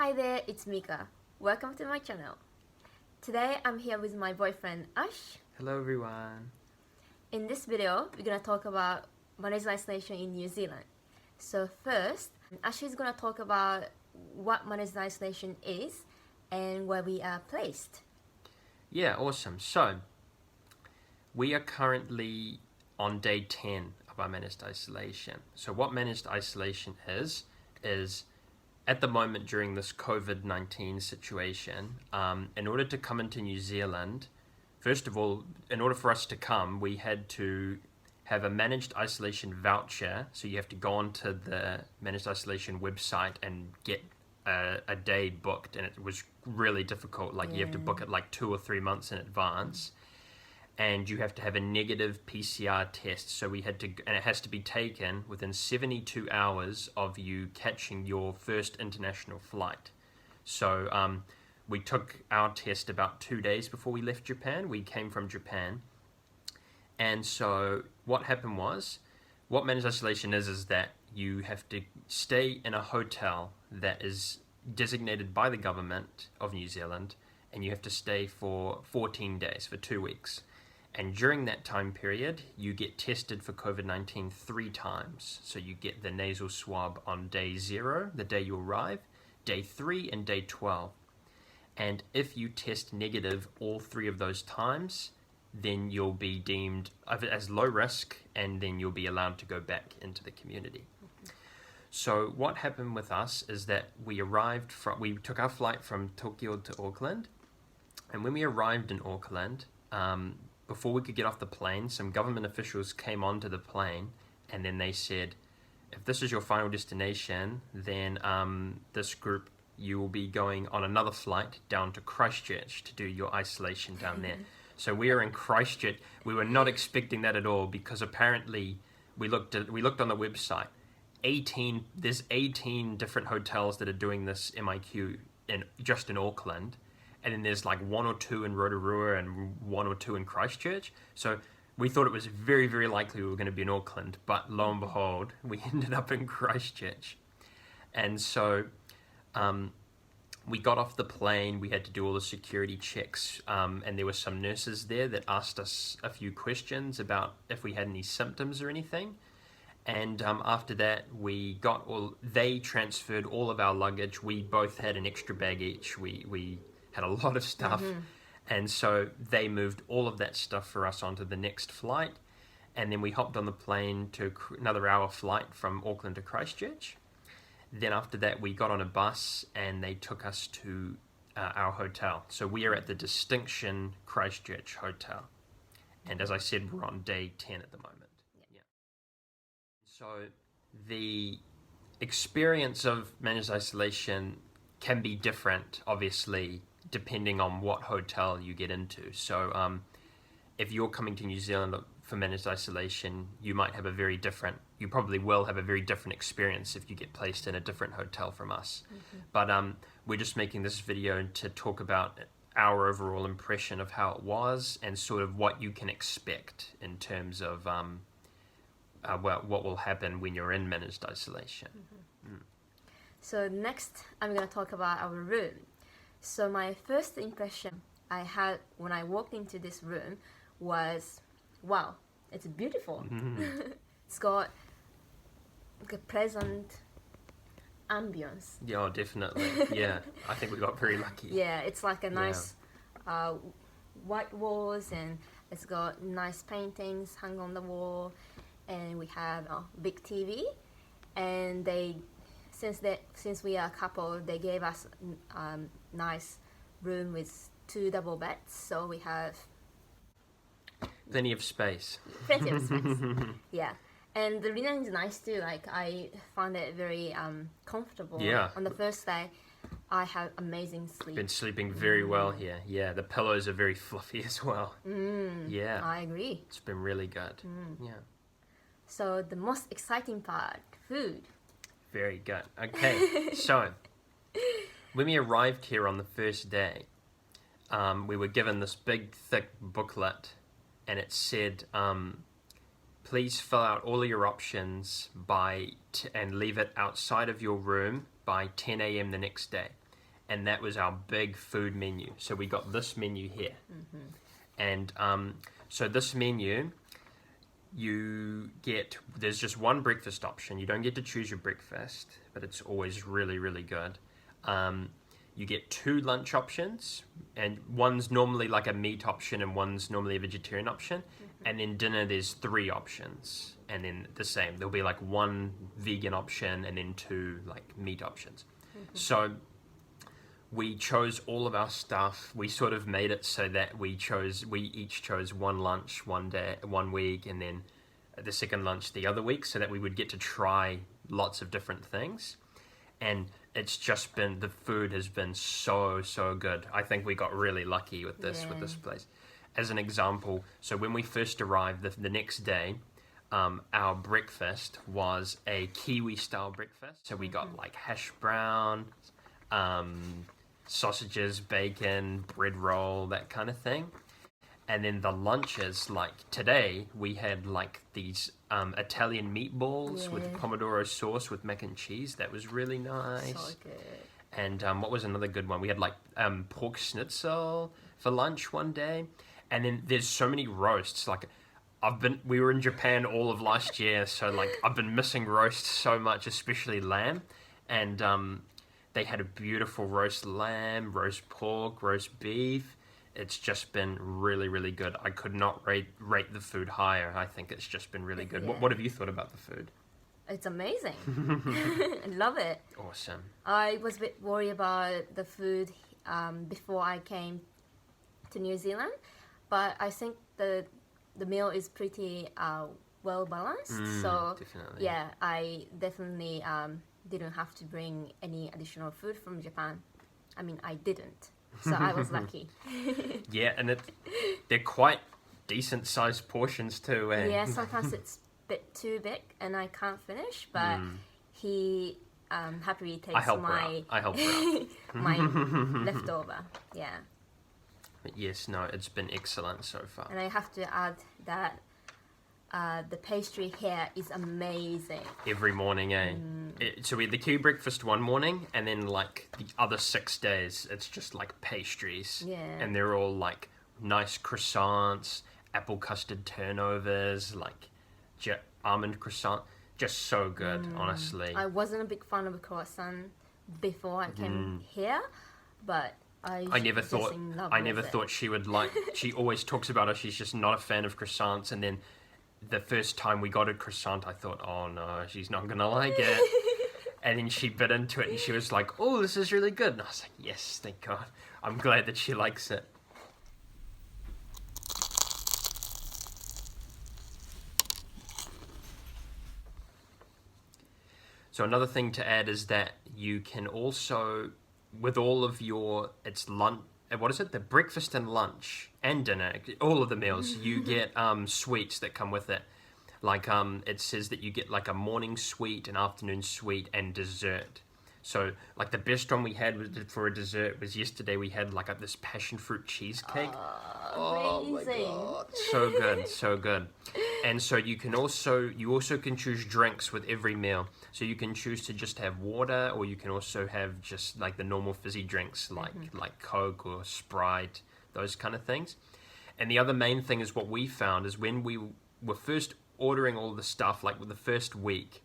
Hi there, it's Mika. Welcome to my channel. Today I'm here with my boyfriend Ash. Hello everyone. In this video, we're gonna talk about managed isolation in New Zealand. So first, Ash is gonna talk about what managed isolation is and where we are placed. Yeah, awesome. So, we are currently on day 10 of our managed isolation. So what managed isolation is at the moment during this COVID-19 situation, in order to come into New Zealand, first of all, in order for us to come, we had to have a managed isolation voucher. So you have to go onto the managed isolation website and get a day booked, and it was really difficult. Like you have to book it like 2 or 3 months in advance, and you have to have a negative PCR test. So we had to, and it has to be taken within 72 hours of you catching your first international flight. So we took our test about 2 days before we left Japan. We came from Japan, and so what happened was, what managed isolation is that you have to stay in a hotel that is designated by the government of New Zealand, and you have to stay for 14 days, for 2 weeks. And during that time period, you get tested for COVID-19 3 times. So you get the nasal swab on day 0, the day you arrive, day 3, and day 12. And if you test negative all 3 of those times, then you'll be deemed as low risk, and then you'll be allowed to go back into the community. So what happened with us is that we took our flight from Tokyo to Auckland, and when we arrived in Auckland, before we could get off the plane, some government officials came onto the plane, and then they said, if this is your final destination, then this group, you will be going on another flight down to Christchurch to do your isolation down there. So we are in Christchurch. We were not expecting that at all, because apparently we looked on the website. There's 18 different hotels that are doing this MIQ just in Auckland, and then there's like 1 or 2 in Rotorua and 1 or 2 in Christchurch. So we thought it was very, very likely we were going to be in Auckland, but lo and behold, we ended up in Christchurch. And so we got off the plane, we had to do all the security checks, and there were some nurses there that asked us a few questions about if we had any symptoms or anything. And after that, they transferred all of our luggage. We both had an extra bag each. We had a lot of stuff. And so they moved all of that stuff for us onto the next flight. And then we hopped on the plane to another hour flight from Auckland to Christchurch. Then after that, we got on a bus and they took us to our hotel. So we are at the Distinction Christchurch Hotel. And as I said, we're on day 10 at the moment. Yeah. So the experience of managed isolation can be different, obviously, depending on what hotel you get into. So if you're coming to New Zealand for managed isolation, you probably will have a very different experience if you get placed in a different hotel from us. But we're just making this video to talk about our overall impression of how it was, and sort of what you can expect in terms of what will happen when you're in managed isolation. So next, I'm gonna talk about our room. So my first impression I had when I walked into this room was, wow, it's beautiful. It's got a pleasant ambience. Yeah, definitely. Yeah, I think we got very lucky. Yeah, it's like a nice white walls, and it's got nice paintings hung on the wall, and we have a big TV, and since we are a couple, they gave us a nice room with 2 double beds, so we have plenty of space. Plenty of space. Yeah, and the linen is nice too. Like, I found it very comfortable. Yeah. On the first day, I had amazing sleep. Been sleeping very well here. Yeah, the pillows are very fluffy as well. Yeah, I agree. it's been really good. Yeah, So the most exciting part, food. very good. Okay, so when we arrived here on the first day, we were given this big, thick booklet, and it said, please fill out all of your options and leave it outside of your room by 10 a.m. the next day. and that was our big food menu. So we got this menu here, and so this menu, there's just one breakfast option. You don't get to choose your breakfast, but it's always really, really good. You get 2 lunch options, and one's normally like a meat option and one's normally a vegetarian option. And then dinner, there's 3 options, and then the same. There'll be like 1 vegan option and then 2 like meat options. So we chose all of our stuff. We sort of made it so that we each chose 1 lunch one day, 1 week, and then the second lunch the other week, so that we would get to try lots of different things. And it's just been, the food has been so good. I think we got really lucky with this place. As an example, so when we first arrived the next day, our breakfast was a Kiwi style breakfast. So we got like hash brown, sausages, bacon, bread roll, that kind of thing. And then the lunches, like today, we had like these Italian meatballs with pomodoro sauce with mac and cheese. That was really nice. So good. And what was another good one? We had like pork schnitzel for lunch one day. And then there's so many roasts. Like we were in Japan all of last year, so like I've been missing roasts so much, especially lamb. And they had a beautiful roast lamb, roast pork, roast beef. It's just been really, really good. I could not rate the food higher. I think it's just been really good. What have you thought about the food? It's amazing. I love it. Awesome. I was a bit worried about the food before I came to New Zealand, but I think the meal is pretty well balanced. So definitely. yeah, I definitely didn't have to bring any additional food from Japan. I mean, I didn't. So I was lucky. Yeah, and they're quite decent sized portions too. Yeah, sometimes it's a bit too big and I can't finish, but he happily takes I help her out. my leftover. Yeah. But yes, no, it's been excellent so far. And I have to add that the pastry here is amazing. Every morning, so we had the Kiwi breakfast one morning, and then like the other 6 days, it's just like pastries. Yeah. And they're all like nice croissants, apple custard turnovers, like almond croissant. Just so good, honestly. I wasn't a big fan of croissant before I came here, but I never thought she would like. She always talks about it. She's just not a fan of croissants, and then the first time we got a croissant, I thought, oh no, she's not gonna like it. And then she bit into it and she was like, oh, this is really good. And I was like, yes, thank God. I'm glad that she likes it. So another thing to add is that you can also, with all of your, it's lunch, what is it? The breakfast and lunch and dinner, all of the meals, you get sweets that come with it. Like it says that you get like a morning sweet, an afternoon sweet, and dessert. So like the best one we had for a dessert was yesterday. We had like this passion fruit cheesecake. Oh my God, so good, so good. And so you also can choose drinks with every meal. So you can choose to just have water, or you can also have just like the normal fizzy drinks like Coke or Sprite, those kind of things. And the other main thing is what we found is when we were first ordering all the stuff, like with the first week,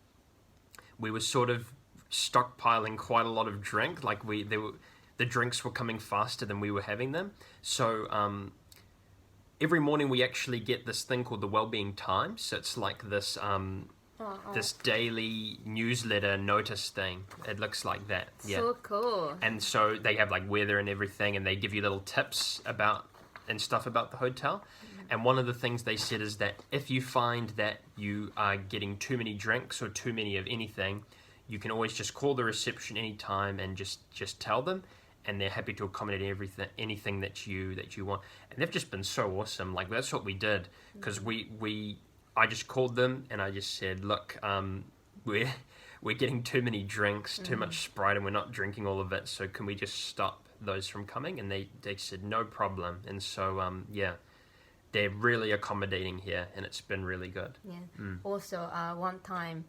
we were sort of stockpiling quite a lot of drink. Like the drinks were coming faster than we were having them. So every morning we actually get this thing called the Wellbeing Times. So it's like this this daily newsletter notice thing. It looks like that. Yeah. So cool. And so they have like weather and everything, and they give you little tips about the hotel. And one of the things they said is that if you find that you are getting too many drinks or too many of anything, you can always just call the reception anytime and just tell them, and they're happy to accommodate anything that you want. And they've just been so awesome. Like that's what we did, because I just called them and I just said, look, we're getting too many drinks, too much Sprite, and we're not drinking all of it. So can we just stop those from coming? And they said no problem. And so yeah. They're really accommodating here, and it's been really good. Yeah. Also, one time,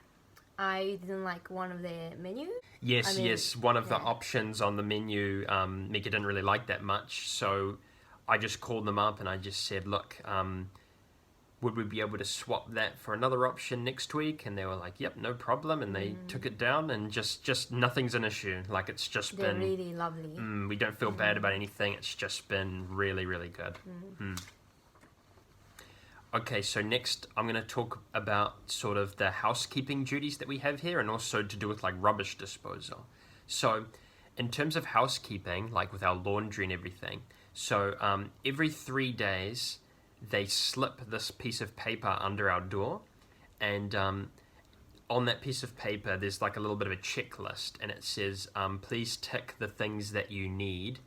I didn't like one of their menu. Yes, I mean, yes. One of the yeah. options on the menu, Mika didn't really like that much, so I just called them up and I just said, look, would we be able to swap that for another option next week? And they were like, yep, no problem. And they took it down, and just nothing's an issue. Like, it's just They're been, really lovely. we don't feel bad about anything. It's just been really, really good. Okay, so next I'm going to talk about sort of the housekeeping duties that we have here, and also to do with like rubbish disposal. So in terms of housekeeping, like with our laundry and everything, so every 3 days they slip this piece of paper under our door, and on that piece of paper there's like a little bit of a checklist, and it says please tick the things that you need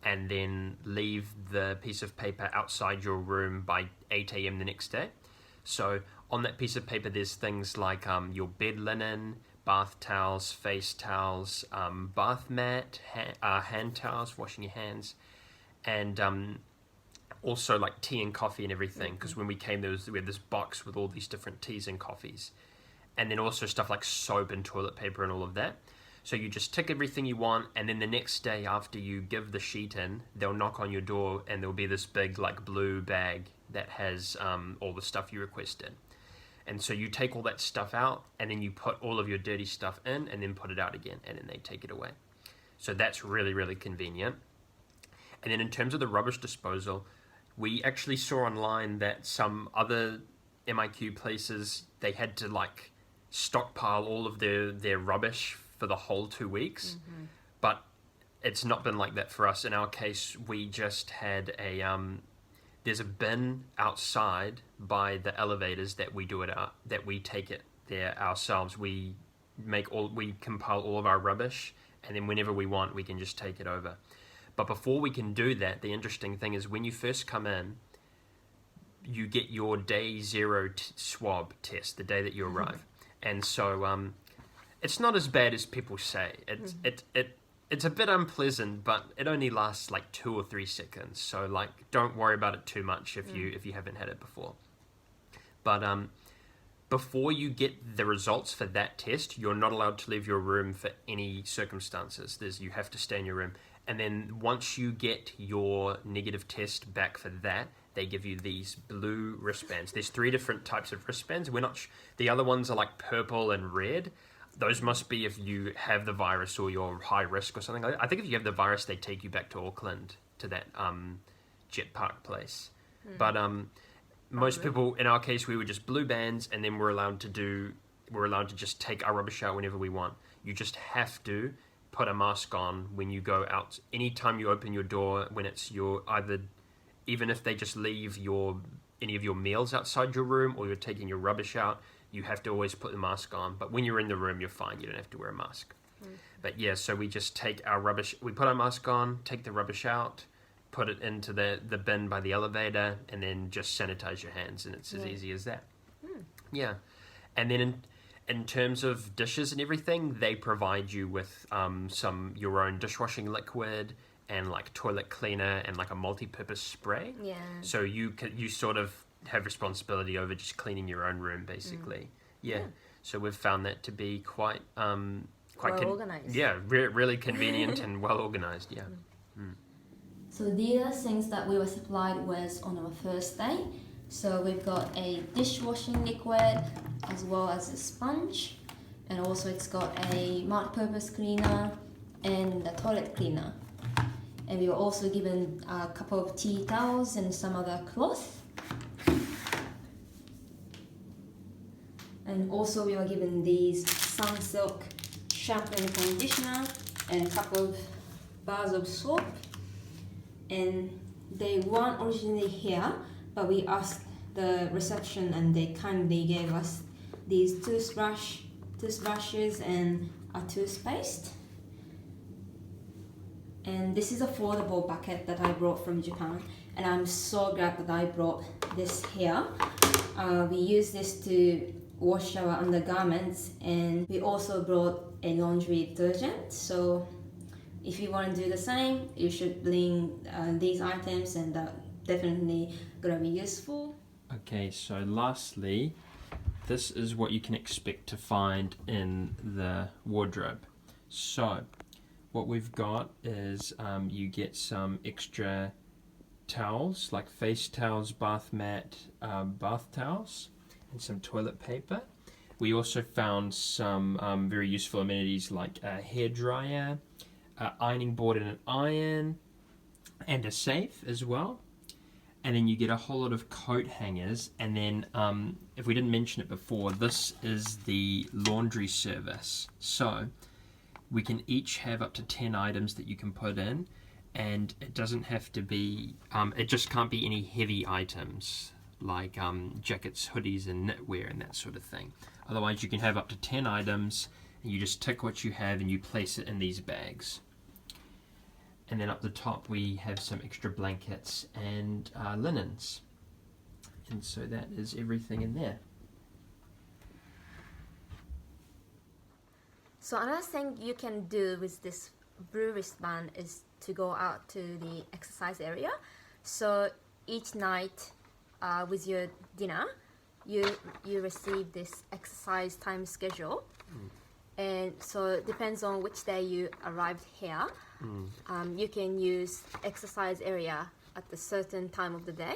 and then leave the piece of paper outside your room by 8 a.m. the next day. So on that piece of paper there's things like your bed linen, bath towels, face towels, bath mat, hand towels, washing your hands, and also like tea and coffee and everything, because when we came we had this box with all these different teas and coffees, and then also stuff like soap and toilet paper and all of that. So you just tick everything you want, and then the next day after you give the sheet in, they'll knock on your door and there'll be this big like blue bag that has all the stuff you requested. And so you take all that stuff out, and then you put all of your dirty stuff in, and then put it out again, and then they take it away. So that's really, really convenient. And then in terms of the rubbish disposal, we actually saw online that some other MIQ places, they had to like stockpile all of their rubbish for the whole 2 weeks. But it's not been like that for us. In our case, we just had there's a bin outside by the elevators that we do it out, that we take it there ourselves. We compile all of our rubbish, and then whenever we want, we can just take it over. But before we can do that, the interesting thing is when you first come in, you get your day 0 swab test the day that you arrive. And so it's not as bad as people say. It's a bit unpleasant, but it only lasts like 2 or 3 seconds. So like, don't worry about it too much if you haven't had it before. But before you get the results for that test, you're not allowed to leave your room for any circumstances. You have to stay in your room. And then once you get your negative test back for that, they give you these blue wristbands. There's 3 different types of wristbands. The other ones are like purple and red. Those must be if you have the virus or you're high risk or something like that. I think if you have the virus, they take you back to Auckland, to that jet park place. But most people, in our case, we were just blue bands, and then we're allowed to just take our rubbish out whenever we want. You just have to put a mask on when you go out. Anytime you open your door, when it's even if they just leave any of your meals outside your room, or you're taking your rubbish out, you have to always put the mask on. But when you're in the room, you're fine. You don't have to wear a mask. But yeah, so we just take our rubbish, we put our mask on, take the rubbish out, put it into the bin by the elevator, and then just sanitize your hands, and it's as easy as that. Yeah. And then in terms of dishes and everything, they provide you with your own dishwashing liquid and like toilet cleaner and like a multi-purpose spray. Yeah. So you sort of have responsibility over just cleaning your own room, basically. Yeah. So we've found that to be quite organized. Yeah, really convenient and well organized. Yeah. So these are things that we were supplied with on our first day. So we've got a dishwashing liquid as well as a sponge, and also it's got a multi-purpose cleaner and a toilet cleaner. And we were also given a couple of tea towels and some other cloth. And also we were given these Sunsilk shampoo and conditioner and a couple of bars of soap. And they weren't originally here, but we asked the reception and they kindly gave us these toothbrushes and a toothpaste. And this is a foldable bucket that I brought from Japan, and I'm so glad that I brought this here. We use this to wash our undergarments, and we also brought a laundry detergent. So if you want to do the same, you should bring these items, and definitely gonna be useful. Okay, so lastly, this is what you can expect to find in the wardrobe. So what we've got is you get some extra towels, like face towels, bath mat, bath towels, and some toilet paper. We also found some very useful amenities like a hairdryer, ironing board and an iron, and a safe as well. And then you get a whole lot of coat hangers. And then, if we didn't mention it before, this is the laundry service. So we can each have up to 10 items that you can put in, and it doesn't have to be, it just can't be any heavy items like jackets, hoodies, and knitwear and that sort of thing. Otherwise, you can have up to 10 items, and you just tick what you have and you place it in these bags. And then up the top, we have some extra blankets and linens. And so that is everything in there. So another thing you can do with this blue wristband is to go out to the exercise area. So each night with your dinner, you receive this exercise time schedule. And so it depends on which day you arrived here. You can use exercise area at a certain time of the day.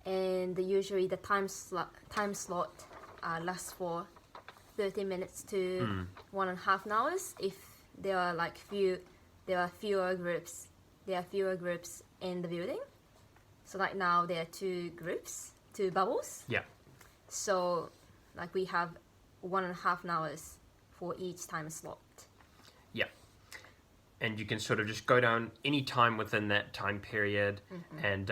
And usually the time slot lasts for 30 minutes to 1.5 hours if there are fewer groups in the building. So right now there are two bubbles. Yeah. So like we have 1.5 hours for each time slot. Yeah. And you can sort of just go down any time within that time period. And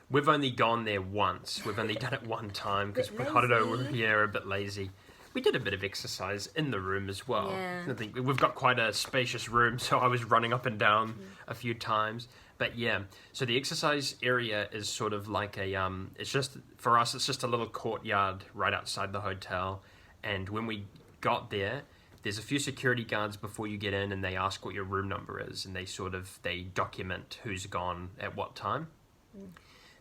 we've only gone there once. We've only done it one time because I don't know, we're a bit lazy. We did a bit of exercise in the room as well. Yeah. I think we've got quite a spacious room, so I was running up and down a few times. But yeah, so the exercise area is sort of like it's just, for us, it's just a little courtyard right outside the hotel. And when we got there, there's a few security guards before you get in, and they ask what your room number is, and they document who's gone at what time.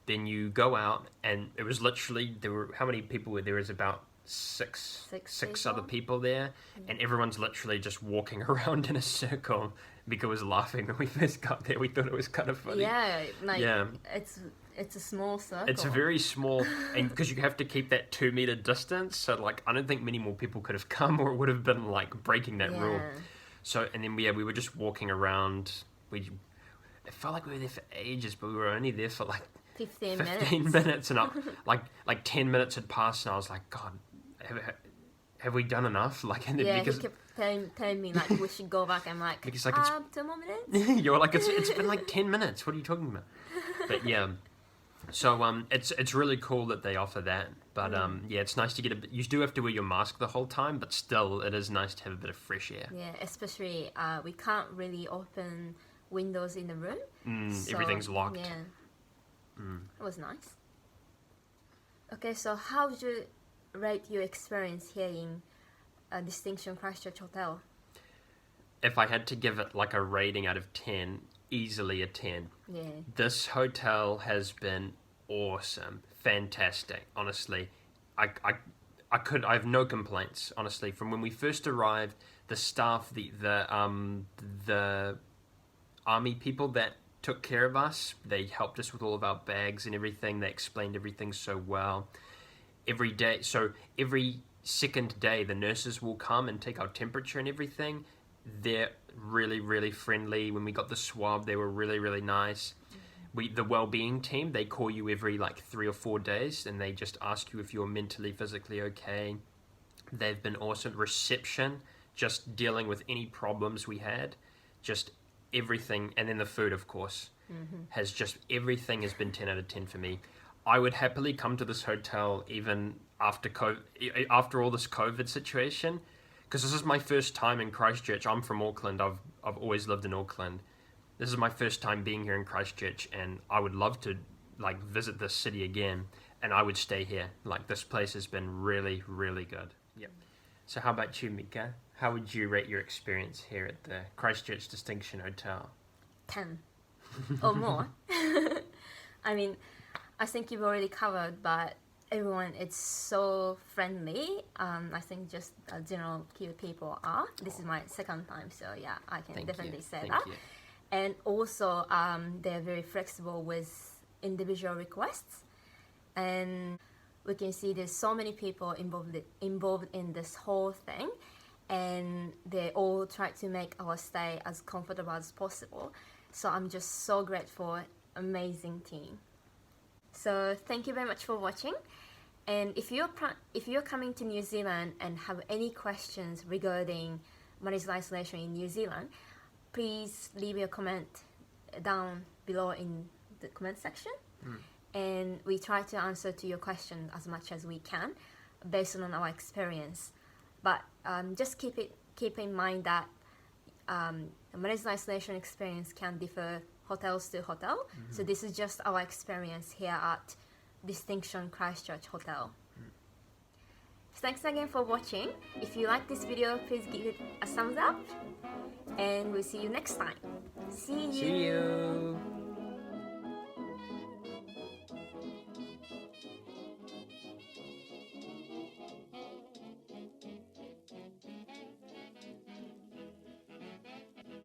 Then you go out, and it was literally, how many people were there? Was about six other people there, and everyone's literally just walking around in a circle. Mika was laughing when we first got there. We thought it was kind of funny. It's a small circle. It's a very small, and because you have to keep that 2 meter distance, so like I don't think many more people could have come, or it would have been like breaking that rule. So and then we were just walking around. It felt like we were there for ages, but we were only there for like 15 minutes, and like 10 minutes had passed, and I was like, God, have we done enough? Like, and then because he kept telling me like we should go back. I'm like, because like 2 more minutes. You're like, it's been like 10 minutes. What are you talking about? But yeah, so it's really cool that they offer that. But it's nice to get you do have to wear your mask the whole time, but still, it is nice to have a bit of fresh air. Yeah, especially we can't really open windows in the room. So, everything's locked. Yeah, it was nice. Okay, so how would you rate your experience here in Distinction Christchurch Hotel? If I had to give it like a rating out of 10, easily a 10. Yeah. This hotel has been awesome, fantastic. Honestly, I have no complaints. Honestly, from when we first arrived, the staff, the army people that took care of us, they helped us with all of our bags and everything. They explained everything so well. Every second day, the nurses will come and take our temperature and everything. They're really, really friendly. When we got the swab, they were really, really nice. The well-being team, they call you every like 3 or 4 days, and they just ask you if you're mentally, physically okay. They've been awesome. Reception, just dealing with any problems we had, just everything. And then the food, of course, everything has been 10 out of 10 for me. I would happily come to this hotel even after all this COVID situation, because this is my first time in Christchurch. I'm from Auckland. I've always lived in Auckland. This is my first time being here in Christchurch, and I would love to like visit this city again, and I would stay here. Like, this place has been really, really good. Yeah. So how about you, Mika? How would you rate your experience here at the Christchurch Distinction Hotel? 10 or more. I mean, I think you've already covered, but everyone is so friendly. I think just general Kiwi people are. This is my second time, so yeah, I can Thank definitely you. say Thank that. you. And also, they're very flexible with individual requests, and we can see there's so many people involved in this whole thing, and they all try to make our stay as comfortable as possible. So I'm just so grateful. Amazing team. So thank you very much for watching. And if you're coming to New Zealand and have any questions regarding managed isolation in New Zealand, please leave your comment down below in the comment section. And we try to answer to your question as much as we can based on our experience. But just keep in mind that managed isolation experience can differ hotels to hotel. So this is just our experience here at Distinction Christchurch Hotel. Thanks again for watching. If you like this video, please give it a thumbs up, and we'll see you next time. See you.